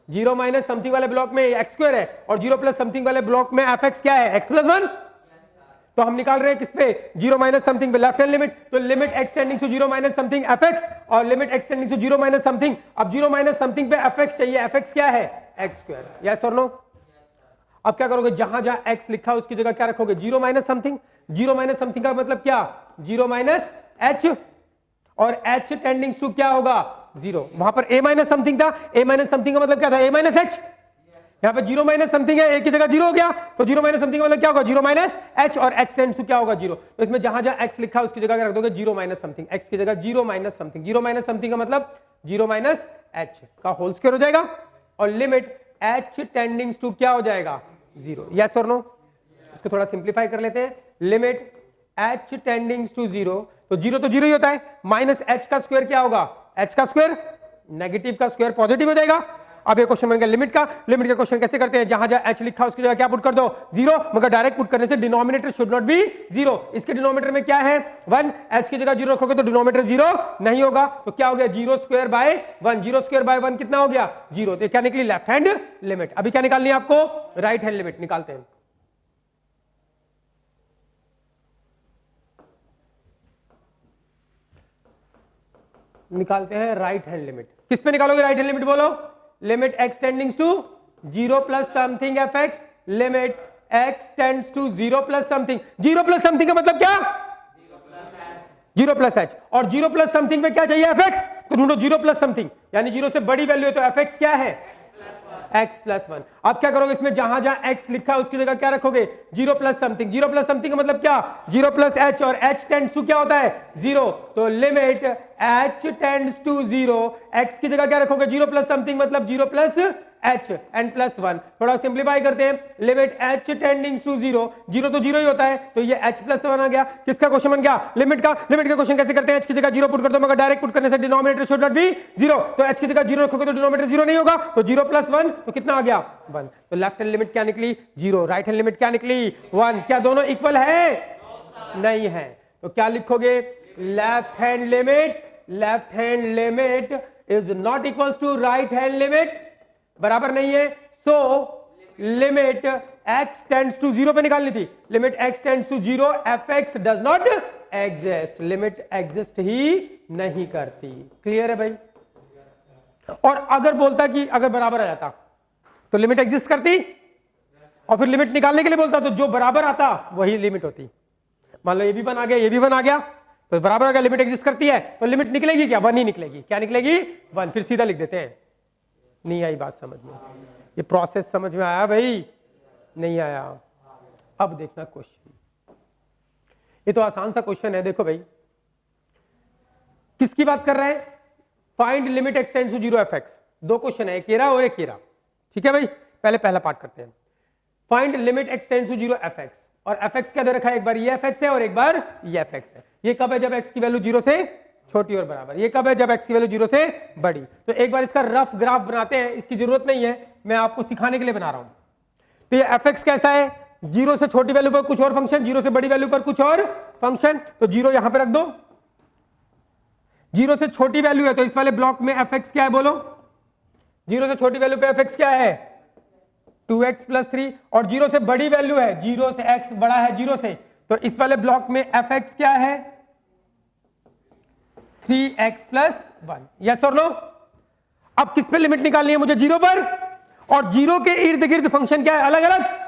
जीरो माइनस समथिंग वाले ब्लॉक में x स्क्वायर है, और जीरो प्लस समथिंग वाले ब्लॉक में fx क्या है x प्लस वन। तो हम निकाल रहे हैं किस पे, जीरो माइनस समथिंग पे लेफ्ट हैंड लिमिट। तो limit x टेंडिंग्स to zero minus something fx और limit x टेंडिंग्स to zero minus something. अब जीरो माइनस समथिंग पे fx चाहिए, fx क्या है x स्क्वायर, यस और नो। अब क्या करोगे, जहां जहां x लिखा है उसकी जगह क्या रखोगे, zero minus something. Zero minus something का मतलब क्या, जीरो माइनस h, और h टेंडिंग्स टू क्या होगा जीरो। वहां पर a माइनस समथिंग था, a माइनस समथिंग का मतलब क्या था, a माइनस h। यहां पे जीरो माइनस समथिंग है, a की जगह जीरो हो गया, तो जीरो माइनस समथिंग का मतलब क्या होगा, जीरो माइनस h, और h टेंड्स टू क्या होगा जीरो। तो इसमें जहां जहां x लिखा है उसकी जगह क्या रख दोगे, जीरो माइनस समथिंग, x की जगह zero minus something. Zero minus something का मतलब जीरो माइनस h का होल स्क्वायर हो जाएगा, और लिमिट h टेंडिंग्स टू क्या हो जाएगा जीरो, यस और नो। इसको थोड़ा सिंप्लीफाई कर लेते हैं, लिमिट h टेंडिंग्स टू जीरो, तो जीरो तो जीरो ही होता है, माइनस h का स्क्वायर क्या होगा, h का स्क्वायर, नेगेटिव का स्क्वायर पॉजिटिव हो जाएगा। अब ये क्वेश्चन बन गया लिमिट का। लिमिट का क्वेश्चन कैसे करते हैं, जहां जहां h लिखा उसकी जगह क्या पुट कर दो, जीरो, मगर डायरेक्ट पुट करने से denominator should not be zero. इसके डिनोमिनेटर में क्या है, वन, h की जगह जीरो रखोगे तो डिनोमिनेटर जीरो नहीं होगा, तो क्या हो गया, zero square by one, zero square by one कितना हो गया जीरो। तो क्या निकली, लेफ्ट हैंड लिमिट। अभी क्या निकालनी है आपको, राइट हैंड लिमिट निकालते हैं। निकालते हैं राइट हैंड लिमिट। किस पे निकालोगे राइट हैंड लिमिट, बोलो, limit x टेंडिंग्स to zero plus something fx, limit x tends to zero plus something. Zero plus something का मतलब क्या, जीरो प्लस h, और जीरो प्लस समथिंग पे क्या चाहिए fx, तो ढूंढो जीरो प्लस समथिंग, यानी जीरो से बड़ी वैल्यू है तो fx क्या है x प्लस वन। अब क्या करोगे, इसमें जहां जहां x लिखा है उसकी जगह क्या रखोगे, zero plus something. Zero plus something का मतलब क्या, जीरो प्लस h, और h टेंड्स टू क्या होता है जीरो, तो limit h tends to zero, x की जगह क्या रखोगे, जीरो प्लस समथिंग मतलब zero plus h n plus one. थोड़ा सिंप्लीफाई करते हैं, limit h टेंडिंग्स to zero, zero तो जीरो ही होता है, तो ये h प्लस वन आ गया। किसका क्वेश्चन बन गया, लिमिट का। लिमिट का क्वेश्चन कैसे करते हैं, h की जगह जीरो पुट कर दो, मगर डायरेक्ट पुट करने से denominator should not be zero, तो h की जगह जीरो रखोगे तो डिनोमिनेटर जीरो नहीं होगा, तो जीरो प्लस वन तो कितना आ गया वन। तो लेफ्ट हैंड लिमिट क्या निकली जीरो, राइट हैंड लिमिट क्या निकली वन। क्या दोनों इक्वल है, नहीं है, तो क्या लिखोगे, left hand limit, left hand limit is not equals to right hand limit, बराबर नहीं है। So limit x tends to zero पे निकालनी थी, limit x tends to zero fx does not exist, limit exist ही नहीं करती। क्लियर है भाई? और अगर बोलता कि अगर बराबर आ जाता तो लिमिट एग्जिस्ट करती, और फिर लिमिट निकालने के लिए बोलता तो जो बराबर आता वही लिमिट होती। मान लो ये भी 1 आ गया, ये भी 1 आ गया, तो बराबर आ गया, लिमिट एग्जिस्ट करती है, तो लिमिट निकलेगी क्या? 1 ही निकलेगी। क्या निकलेगी? 1। फिर सीधा लिख देते हैं। नहीं आई बात समझ में? ये प्रोसेस समझ में आया भाई? नहीं आया? अब देखना क्वेश्चन, ये तो आसान सा क्वेश्चन है। देखो भाई, किसकी बात कर रहे हैं? Find limit X tends to 0 F X. दो क्वेश्चन है, एक ये रहा और एक ये रहा। ठीक है भाई, पहले पहला पार्ट करते हैं। Find limit X tends to 0 F X, और एफ एक्स क्या दे रखा है? एक बार ये एफ एक्स है और एक बार ये एफ एक्स है। ये कब है? जब एक्स की वैल्यू 0 से छोटी और बराबर। ये कब है? जब एक्स की वैल्यू 0 से बड़ी। तो एक बार इसका रफ ग्राफ बनाते हैं, इसकी जरूरत नहीं है, मैं आपको सिखाने के लिए बना रहा हूं। तो ये एफ एक्स कैसा है? 0 से छोटी वैल्यू पर कुछ और फंक्शन, 0 से बड़ी वैल्यू पर कुछ और फंक्शन। तो 0 यहां पे रख दो। 0 से छोटी वैल्यू है तो इस वाले ब्लॉक में एफ एक्स क्या है? बोलो। 0 से छोटी वैल्यू पे एफ एक्स क्या है? 2x + 3। और 0 से बड़ी वैल्यू है, 0 से x बड़ा है 0 से, तो इस वाले ब्लॉक में एफ एक्स क्या है? 3x + 1। यस और नो? अब किस पे लिमिट निकालनी है मुझे? 0 पर। और 0 के इर्द गिर्द फंक्शन क्या है? अलग अलग।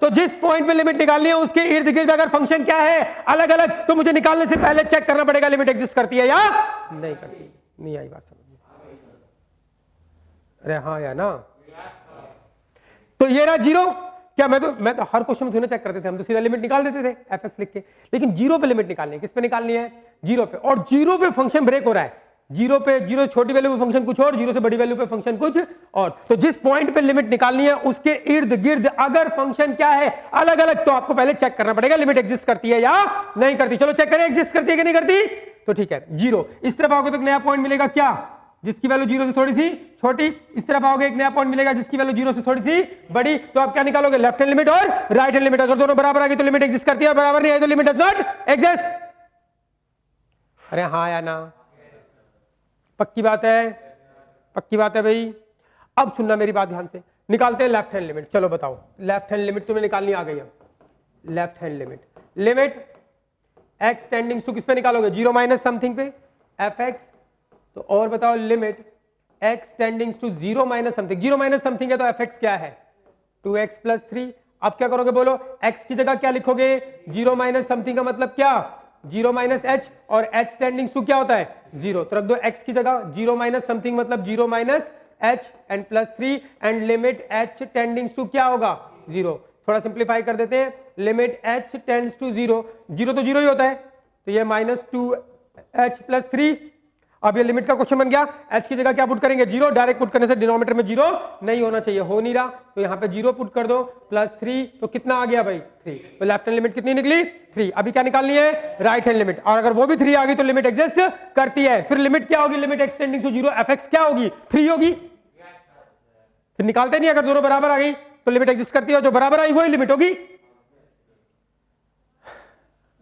तो जिस पॉइंट पे लिमिट निकालनी है उसके इर्द गिर्द अगर फंक्शन क्या है? अलग अलग, तो मुझे निकालने से पहले चेक करना पड़ेगा लिमिट एग्जिस्ट करती है या नहीं करती। नहीं आई बात समझ में? अरे हाँ या ना? तो ये रहा 0। क्या मैं तो हर क्वेश्चन में थोड़ा चेक करते थे, हम तो सीधा लिमिट निकाल देते थे एफ एक्स लिख के। लेकिन 0 पे लिमिट निकालनी है। किस पे निकालनी है? 0 पे। और 0 पे फंक्शन ब्रेक हो रहा है। 0 पे 0 छोटी वैल्यू पे फंक्शन कुछ और, 0 से बड़ी वैल्यू पे फंक्शन कुछ और। तो जिस पॉइंट पे लिमिट निकालनी है उसके इर्द गिर्द अगर फंक्शन क्या है? अलग अलग, तो आपको पहले चेक करना पड़ेगा लिमिट एग्जिस्ट करती है या नहीं करती। चलो चेक करें, एग्जिस्ट करती है कि नहीं करती। तो ठीक है, 0 इस तरफ आओगे तो नया पॉइंट मिलेगा क्या? जिसकी वैल्यू 0 से थोड़ी सी छोटी। इस तरफ आओगे एक नया पॉइंट मिलेगा जिसकी वैल्यू 0 से थोड़ी सी बड़ी। तो आप क्या निकालोगे? लेफ्ट हैंड लिमिट और राइट हैंड लिमिट। अगर दोनों बराबर आ गई तो लिमिट एग्जिस्ट करती है, और बराबर नहीं आई तो लिमिट डज नॉट एग्जिस्ट। अरे हाँ या ना? पक्की बात है? पक्की बात है भाई। अब सुनना मेरी बात ध्यान से, निकालते हैं लेफ्ट हैंड लिमिट। चलो बताओ, लेफ्ट हैंड लिमिट तुम्हें निकालनी आ गई है। Left hand limit x टेंडिंग्स to किस पे निकालोगे? 0 माइनस समथिंग पे एफ एक्स। तो और बताओ, limit x टेंडिंग्स to 0 minus something. 0 minus something है तो एफ एक्स क्या है? 2x + 3। अब क्या करोगे? बोलो। x की जगह क्या लिखोगे? 0 माइनस समथिंग का मतलब क्या? 0 माइनस h, और h टेंडिंग्स टू क्या होता है? 0। तो रख दो x की जगह 0 माइनस समथिंग मतलब 0 minus h and +3, and limit h टेंडिंग्स to क्या होगा? 0। थोड़ा सिंप्लीफाई कर देते हैं। लिमिट h टेंड्स टू 0, 0 तो 0 ही होता है, तो ये -2h + 3। अब ये लिमिट का क्वेश्चन बन गया। h की जगह क्या पुट करेंगे? 0। डायरेक्ट पुट करने से डिनोमिनेटर में 0 नहीं होना चाहिए, हो नहीं रहा, तो यहाँ पे 0 पुट कर दो, +3। तो कितना आ गया भाई? 3। तो लेफ्ट हैंड लिमिट कितनी निकली? 3। अभी क्या निकालनी है? Right hand limit. और अगर वो भी 3 आ गई तो लिमिट एग्जिस्ट करती है। फिर लिमिट क्या होगी? Limit X tending to 0 F x क्या होगी? 3 होगी। फिर निकालते नहीं, अगर दोनों बराबर आ गई तो लिमिट एग्जिस्ट करती है, जो बराबर आई वही लिमिट होगी।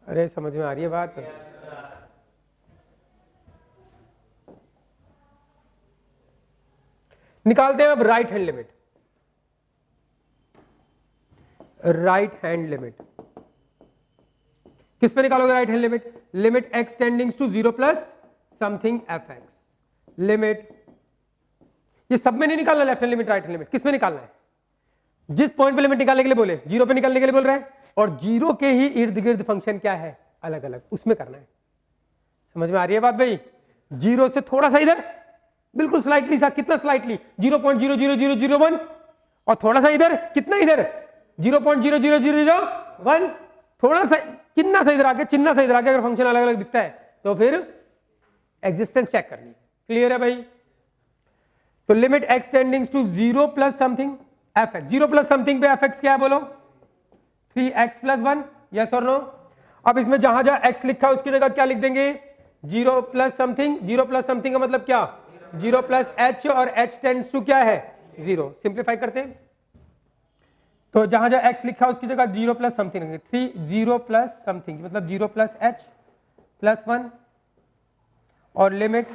अरे समझ में आ रही है बात? निकालते हैं अब right hand limit. Right hand limit किस पे निकालोगे? Right hand limit. Limit x टेंडिंग्स to 0 plus something f x. Limit, ये सब में नहीं निकालना left hand limit right hand limit, किस में निकालना है? जिस पॉइंट पे लिमिट निकालने के लिए बोले, 0 पे निकालने के लिए बोल रहा है, और 0 के ही इर्द गिर्द फंक्शन क्या है? अलग अलग, उसमें करना है। समझ में आ रही है बात भाई? 0 से थोड़ा सा इधर, बिल्कुल स्लाइटली सा, कितना स्लाइटली? 0.00001, और थोड़ा सा इधर, कितना इधर? 0.00001। थोड़ा सा चिन्ना सा इधर आके, चिन्ना सा इधर आके अगर फंक्शन अलग अलग दिखता है तो फिर एग्जिस्टेंस चेक करनी है। क्लियर है भाई? तो limit x टेंडिंग्स to 0 plus something f x. 0 plus something पे एफ एक्स क्या है? बोलो। 3x + 1। यस और नो? अब इसमें जहां जहां x लिखा है उसकी जगह क्या लिख देंगे? 0 प्लस समथिंग। 0 प्लस समथिंग का मतलब क्या? 0 प्लस h, और h टेंड्स टू क्या है? 0। सिंप्लीफाई करते हैं, तो जहां जहां x लिखा है उसकी जगह 0 प्लस समथिंग लिखेंगे। 0 प्लस समथिंग मतलब 0 प्लस h + 1, और लिमिट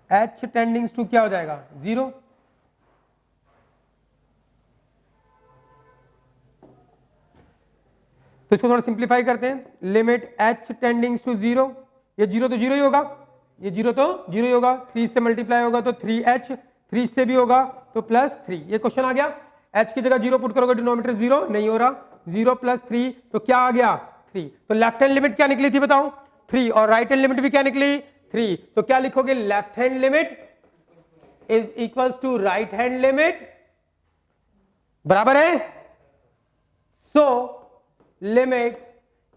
h टेंडिंग्स टू क्या हो जाएगा? 0। तो इसको थोड़ा सिंप्लीफाई करते हैं, लिमिट h टेंडिंग्स टू 0, ये 0 तो 0 ही होगा, ये 0 तो 0 ही होगा, 3 से मल्टीप्लाई होगा तो 3h, 3 से भी होगा तो +3। ये क्वेश्चन आ गया, h की जगह 0 पुट करोगे डिनोमिनेटर 0 नहीं हो रहा, 0 + 3 तो क्या आ गया 3। तो लेफ्ट हैंड लिमिट क्या निकली थी बताओ 3, और राइट हैंड लिमिट भी क्या निकली 3। तो क्या लिखोगे, left hand limit is equals to right hand limit, बराबर है। So limit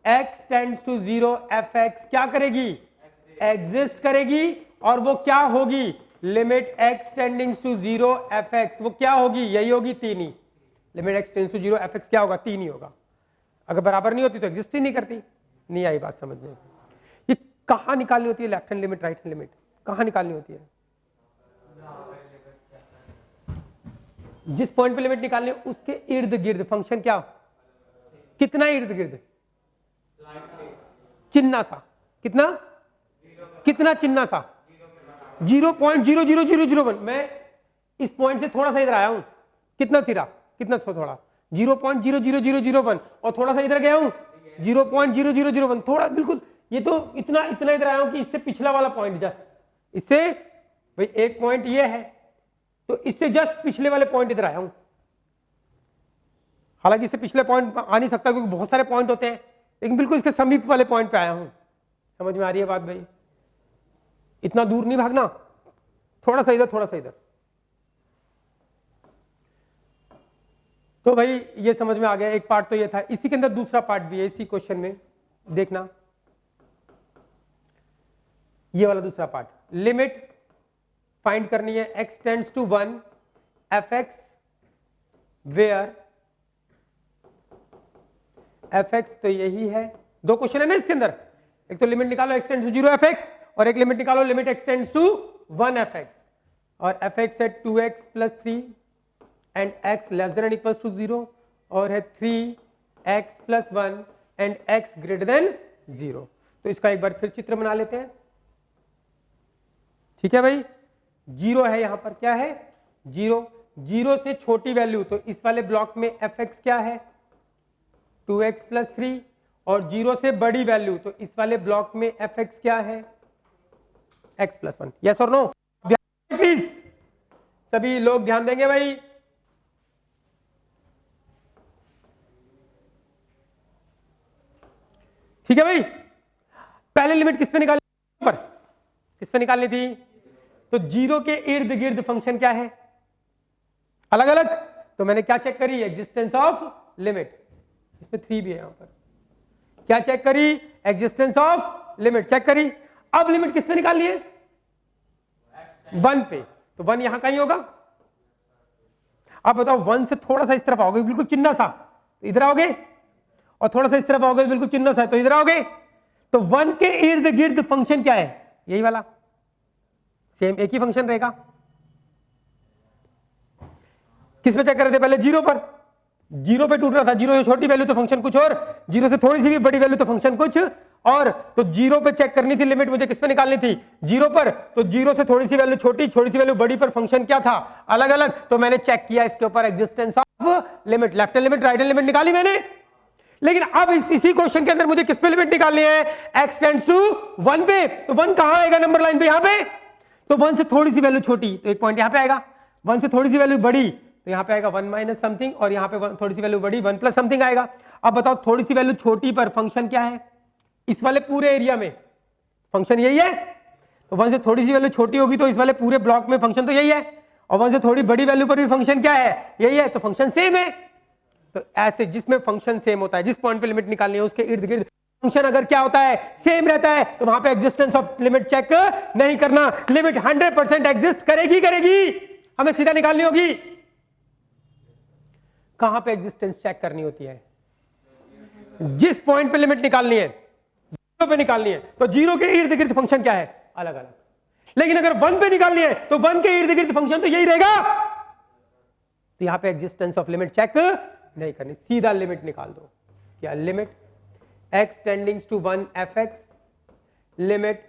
x tends to 0 fx क्या करेगी, एग्जिस्ट करेगी, और वो क्या होगी, लिमिट x टेंडिंग्स टू 0 fx वो क्या होगी, यही होगी 3 ही। Limit x tends to 0 fx क्या होगा, 3 ही होगा। अगर बराबर नहीं होती तो एग्जिस्ट ही नहीं करती। नहीं आई बात समझ में? ये कहां निकालनी होती है, left hand limit right hand limit कहां निकालनी होती है? जिस पॉइंट पे लिमिट निकालनी है उसके इर्द गिर्द फंक्शन क्या, कितना इर्द गिर्द, चिन्ना सा, कितना कितना चिन्ना सा, 0.00001। मैं इस पॉइंट से थोड़ा सा इधर आया हूं, कितना थिरा, कितना थोड़ा 0.00001, और थोड़ा सा इधर गया हूं 0.0001, थोड़ा बिल्कुल, ये तो इतना इतना इधर आया हूं कि इससे पिछला वाला पॉइंट, जस्ट इससे भाई एक पॉइंट ये है तो इससे जस्ट पिछले वाले पॉइंट इधर आया हूं। हालांकि इससे पिछले पॉइंट आ नहीं सकता क्योंकि बहुत सारे पॉइंट होते हैं, लेकिन बिल्कुल इसके समीप वाले पॉइंट पे आया हूं। समझ में आ रही है बात भाई? इतना दूर नहीं भागना, थोड़ा सा इधर थोड़ा सा इधर। तो भाई ये समझ में आ गया, एक पार्ट तो ये था। इसी के अंदर दूसरा पार्ट भी है, इसी क्वेश्चन में देखना, ये वाला दूसरा पार्ट, लिमिट फाइंड करनी है x tends to 1 fx where fx, तो यही है। दो क्वेश्चन है ना इसके अंदर, एक तो लिमिट निकालो x टेंड्स टू 0 fx, और एक लिमिट निकालो limit x tends to 1 fx, और fx है 2x + 3 and x less than equals to 0, और है 3x + 1 and x greater than 0। तो इसका एक बार फिर चित्र बना लेते हैं, ठीक है भाई। 0 है यहां पर, क्या है 0, 0 से छोटी वैल्यू, तो इस वाले ब्लॉक में fx क्या है 2x + 3, और 0 से बड़ी वैल्यू, तो इस वाले ब्लॉक में fx क्या है x + 1। यस और नो, प्लीज सभी लोग ध्यान देंगे भाई। ठीक है भाई, पहले लिमिट किस पे निकालनी, पर किस पे निकालनी थी, तो 0 के इर्द गिर्द फंक्शन क्या है, अलग अलग। तो मैंने क्या चेक करी, एग्जिस्टेंस ऑफ लिमिट, इसमें 3 भी है यहां पर, क्या चेक करी, एग्जिस्टेंस ऑफ लिमिट चेक करी। अब लिमिट किस पे निकालनी है, 1 पे, तो 1 यहां कहीं होगा। अब बताओ 1 से थोड़ा सा इस तरफ आओगे बिल्कुल चिन्ना सा, तो इधर आओगे, और थोड़ा सा इस तरफ आओगे बिल्कुल चिन्ना सा, तो इधर आओगे। तो 1 के इर्द गिर्द फंक्शन क्या है, यही वाला, सेम एक ही फंक्शन रहेगा। किस पे चेक कर रहे थे पहले, 0 पर, 0 पे टूट रहा था, 0 से छोटी वैल्यू तो फंक्शन कुछ और, 0 से थोड़ी सी भी बड़ी वैल्यू तो फंक्शन कुछ और। तो 0 पे चेक करनी थी लिमिट, मुझे किस पे निकालनी थी, 0 पर। तो 0 से थोड़ी सी वैल्यू छोटी, थोड़ी सी वैल्यू बड़ी पर फंक्शन क्या था, अलग अलग। तो मैंने चेक किया इसके ऊपर existence of limit, left hand limit right hand limit निकाली मैंने। लेकिन अब इसी क्वेश्चन के अंदर मुझे किस पे लिमिट निकालनी है, x टेंड्स टू 1 पे। तो 1 कहां आएगा नंबर लाइन पे, यहां पे। तो 1 से थोड़ी सी वैल्यू छोटी, तो एक पॉइंट यहां पे आएगा। 1 से थोड़ी सी वैल्यू बड़ी, तो यहां पे आएगा 1 माइनस समथिंग, और यहां पे थोड़ी सी वैल्यू बड़ी 1 प्लस समथिंग आएगा। अब बताओ थोड़ी सी वैल्यू छोटी पर फंक्शन क्या है, इस वाले पूरे एरिया में फंक्शन यही है। तो 1 से थोड़ी सी वैल्यू छोटी होगी तो इस वाले पूरे ब्लॉक में फंक्शन तो यही है, और 1 से थोड़ी बड़ी वैल्यू पर भी फंक्शन क्या है, यही है। तो फंक्शन सेम है। तो ऐसे जिसमें फंक्शन सेम होता है, जिस पॉइंट पे लिमिट निकालनी है उसके इर्द गिर्द फंक्शन अगर क्या होता है, सेम रहता है, तो वहां पे एग्जिस्टेंस ऑफ लिमिट चेक नहीं करना। लिमिट 100% एग्जिस्ट करेगी करेगी, हमें सीधा निकालनी होगी। कहां पे एग्जिस्टेंस चेक करनी होती है, जिस पॉइंट पे लिमिट निकालनी है 0 पे निकालनी है, तो 0 के इर्द गिर्द फंक्शन क्या है, अलग अलग। लेकिन अगर 1 पे निकालनी है तो 1 के इर्द गिर्द फंक्शन तो यही रहेगा। तो यहां पे एग्जिस्टेंस ऑफ लिमिट चेक नहीं करनी, सीधा लिमिट निकाल दो। क्या, limit x टेंडिंग्स to 1 fx, limit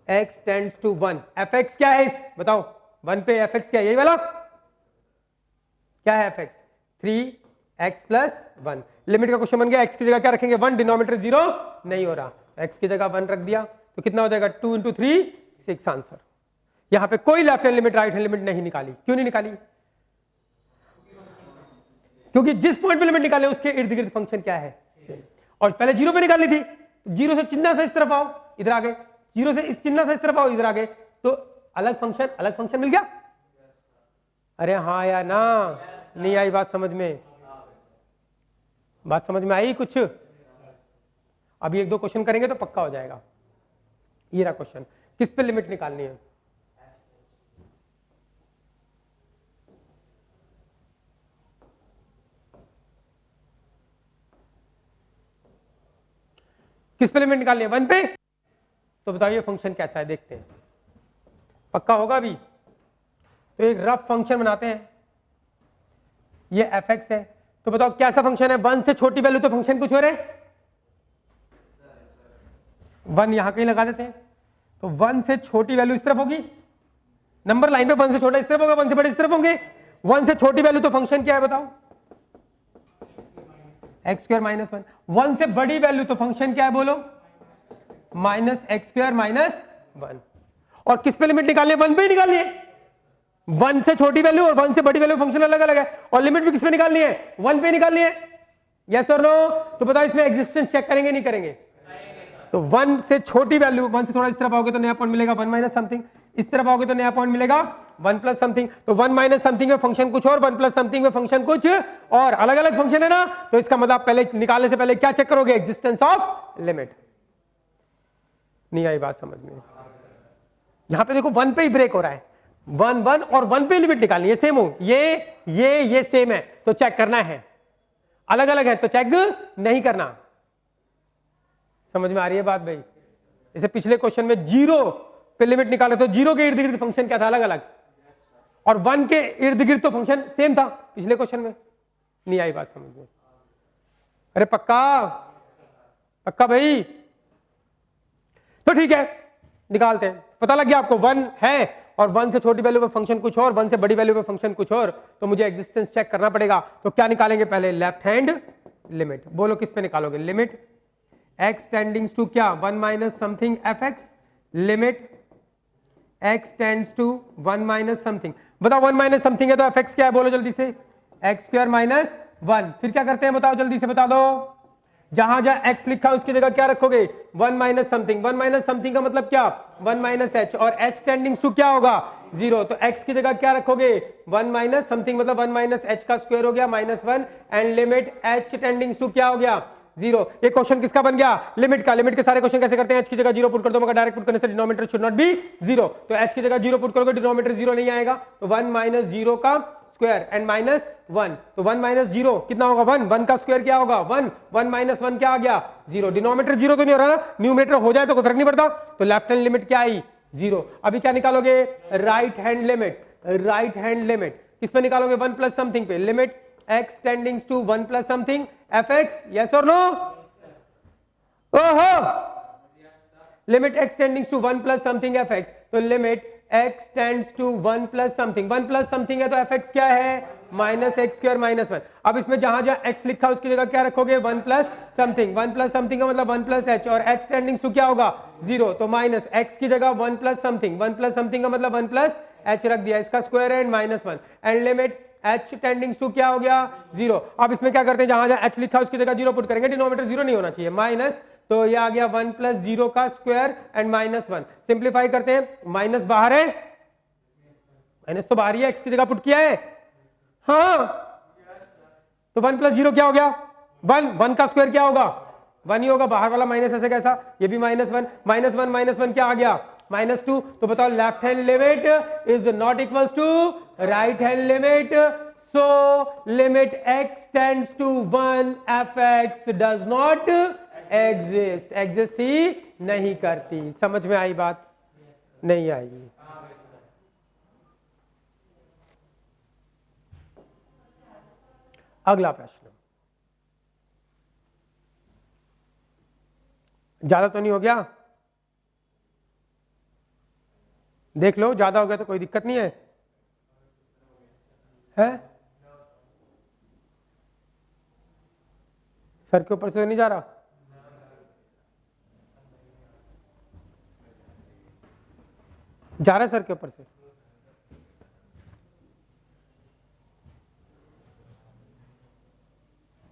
x tends to 1 fx क्या है, बताओ 1 पे fx क्या है, यही वाला क्या है fx, 3 x प्लस 1। लिमिट का क्वेश्चन बन गया, x की जगह क्या रखेंगे 1, डिनोमिनेटर 0 नहीं हो रहा, x की जगह 1 रख दिया तो कितना हो जाएगा 2 × 3 6 आंसर। यहां पे कोई left hand limit right hand limit नहीं निकाली। क्यों नहीं निकाली? क्योंकि जिस पॉइंट पे लिमिट निकाले उसके इर्द गिर्द फंक्शन क्या है सेम। और पहले 0 पे निकालनी थी, 0 से चिन्ह से इस तरफ आओ इधर आ गए, 0 से इस चिन्ह से इस तरफ आओ इधर आ गए, तो अलग फंक्शन मिल गया। अरे हाँ या ना, नहीं आई बात समझ में? बात समझ में आई कुछ? अभी 1-2 क्वेश्चन करेंगे तो पक्का हो जाएगा। ये रहा क्वेश्चन, किस पे लिमिट निकालनी है? किस पे लिमिट निकालनी है? 1 पे। तो बताइए फंक्शन कैसा है, देखते हैं। पक्का होगा अभी? तो एक रफ फंक्शन बनाते हैं, ये fx है, तो बताओ कैसा फंक्शन है? 1 से छोटी वैल्यू तो फंक्शन कुछ हो रहा है, 1 यहां कहीं लगा देते हैं, तो 1 से छोटी वैल्यू इस तरफ होगी, नंबर लाइन पे 1 से छोटा इस तरफ होगा, 1 से बड़े इस तरफ होंगे। 1 से छोटी वैल्यू तो फंक्शन क्या है बताओ? x² - 1। 1 से बड़ी वैल्यू तो फंक्शन क्या है बोलो? -x² - 1। और किस पे लिमिट निकालनी है? 1 पे ही निकालनी है। 1 से छोटी वैल्यू और 1 से बड़ी वैल्यू फंक्शन अलग अलग है, और लिमिट भी किस पे निकालनी है? 1 पे निकालनी है। यस और नो? तो बताओ इसमें एग्जिस्टेंस चेक करेंगे नहीं करेंगे? तो 1 से छोटी वैल्यू, 1 से थोड़ा इस तरफ आओगे तो नया पॉइंट मिलेगा 1 - समथिंग, इस तरफ आओगे तो नया पॉइंट मिलेगा 1 + समथिंग। तो 1 - समथिंग में फंक्शन कुछ और, 1 + समथिंग में फंक्शन कुछ और, अलग अलग फंक्शन है ना। तो इसका मतलब पहले निकालने से पहले क्या चेक करोगे? Existence of limit. नहीं आई बात समझ में? यहां पे देखो 1 पे ही ब्रेक हो रहा है, 1 1 और 1 पे लिमिट निकालनी है, सेम हो, ये सेम है तो चेक करना है, अलग अलग है तो चेक नहीं करना। समझ में आ रही है बात भाई? जैसे पिछले क्वेश्चन में 0 पे लिमिट निकाले तो 0 के इर्द गिर्द फंक्शन क्या था? अलग अलग, और 1 के इर्द गिर्द तो फंक्शन सेम था पिछले क्वेश्चन में। नहीं आई बात समझ में? अरे पक्का पक्का भाई? तो ठीक है, निकालते हैं। पता लग गया आपको 1 है और 1 से छोटी वैल्यू पे फंक्शन कुछ और, 1 से बड़ी वैल्यू पे फंक्शन कुछ और, तो मुझे एग्जिस्टेंस चेक करना पड़ेगा। तो क्या निकालेंगे पहले? Left hand limit. बोलो किस पे निकालोगे? लिमिट x टेंडिंग्स टू क्या? 1 - something fx, limit x tends to 1 - something. बताओ 1 - समथिंग है तो fx क्या है बोलो जल्दी से? x² - 1। फिर क्या करते हैं बताओ जल्दी से बता दो। जहां जहां x लिखा है उसकी जगह क्या रखोगे? 1 - समथिंग। 1 - समथिंग का मतलब क्या? 1 - h, और h टेंडिंग्स टू क्या होगा? 0। तो x की जगह क्या रखोगे? 1 - समथिंग, मतलब 1 - h का स्क्वायर हो गया -1, एंड लिमिट h टेंडिंग्स टू क्या हो गया? 0। ये क्वेश्चन किसका बन गया? लिमिट का। लिमिट के सारे क्वेश्चन कैसे करते हैं? h की जगह 0 पुट कर दो, मगर डायरेक्ट पुट करने से डिनोमिनेटर शुड नॉट बी 0। तो h की जगह 0 पुट करोगे, डिनोमिनेटर 0 नहीं आएगा, तो 1 - 0 का स्क्वायर एंड -1। तो 1 - 0 कितना होगा? 1। 1 का स्क्वायर क्या होगा? 1। 1 - 1 क्या आ गया? 0। डिनोमिनेटर 0 तो नहीं हो रहा ना, न्यूमरेटर हो जाए तो कोई फर्क नहीं पड़ता। तो लेफ्ट हैंड लिमिट क्या आई? 0। अभी क्या निकालोगे? Right hand limit. Right hand limit किस पे निकालोगे? 1 + समथिंग पे। Limit x टेंडिंग्स to 1 + something fx, yes और नो? ओहो, limit x टेंडिंग्स to 1 + something fx, तो limit x tends to 1 + something. 1 + something है तो fx क्या है? -x² - 1। अब इसमें जहां जहां x लिखा उसकी जगह क्या रखोगे? 1 + समथिंग। 1 + समथिंग का मतलब 1 + h, और h टेंडिंग्स टू क्या होगा? 0। तो माइनस x की जगह 1 + समथिंग। 1 + समथिंग का मतलब 1 + h रख दिया, इसका square and -1, and limit h टेंडिंग्स to क्या हो गया? 0। अब इसमें क्या करते हैं? जहां जहां h लिखा उसकी जगह 0 पुट करेंगे, डिनोमिनेटर 0 नहीं होना चाहिए, माइनस, तो ये आ गया 1 + 0 का स्क्वायर एंड -1। सिंप्लीफाई करते हैं, माइनस बाहर है, माइनस तो बाहर ही है, x की जगह पुट किया है, हाँ, तो 1 + 0 क्या हो गया? 1। 1 का स्क्वायर क्या होगा? 1 ही होगा, बाहर वाला माइनस ऐसे कैसा? ये भी -1, -1 क्या आ गया? -2। तो बताओ left hand limit is not equals to right hand limit, so limit x tends to 1 fx does not exist. Exist ही नहीं करती। समझ में आई बात? नहीं आई? अगला प्रश्न, ज्यादा तो नहीं हो गया? देख लो, ज्यादा हो गया तो कोई दिक्कत नहीं है, है? सर के ऊपर से नहीं जा रहा? जा रहा है सर के ऊपर से?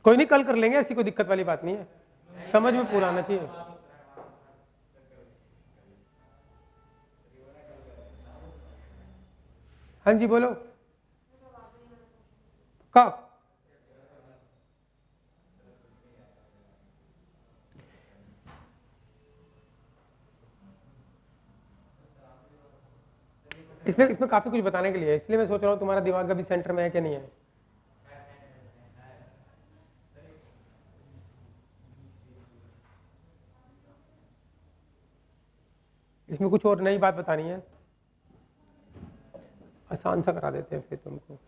कोई नहीं, कल कर लेंगे, ऐसी कोई दिक्कत वाली बात नहीं है, समझ में पूरा आना चाहिए। हाँ जी बोलो। कब? इसमें काफी कुछ बताने के लिए है, इसलिए मैं सोच रहा हूँ तुम्हारा दिमाग अभी सेंटर में है कि नहीं है। इसमें कुछ और नई बात बतानी है, आसान सा करा देते हैं फिर तुमको।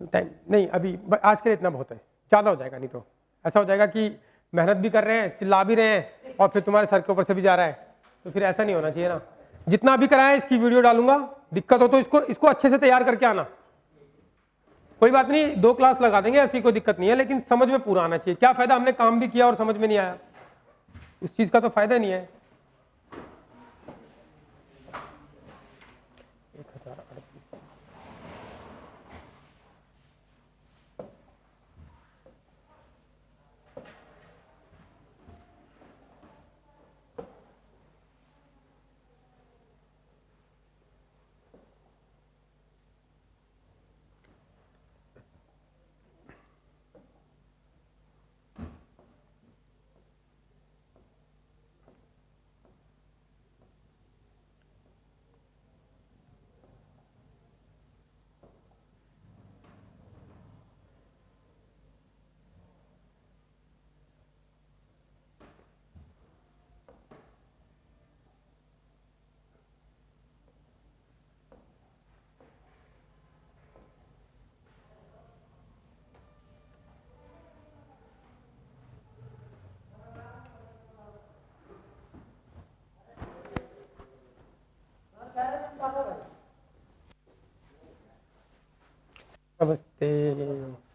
टाइम नहीं, अभी आज के लिए इतना बहुत है, ज़्यादा हो जाएगा नहीं तो ऐसा हो जाएगा कि मेहनत भी कर रहे हैं, चिल्ला भी रहे हैं, और फिर तुम्हारे सर के ऊपर से भी जा रहा है, तो फिर ऐसा नहीं होना चाहिए ना। जितना अभी कराया इसकी वीडियो डालूंगा, दिक्कत हो तो इसको अच्छे से तैयार करके आना, कोई बात नहीं, 2 क्लास लगा देंगे, ऐसी कोई दिक्कत नहीं है, लेकिन समझ में पूरा आना चाहिए। क्या फायदा हमने काम भी किया और समझ में नहीं आया, उस चीज़ का तो फायदा नहीं है। नमस्ते।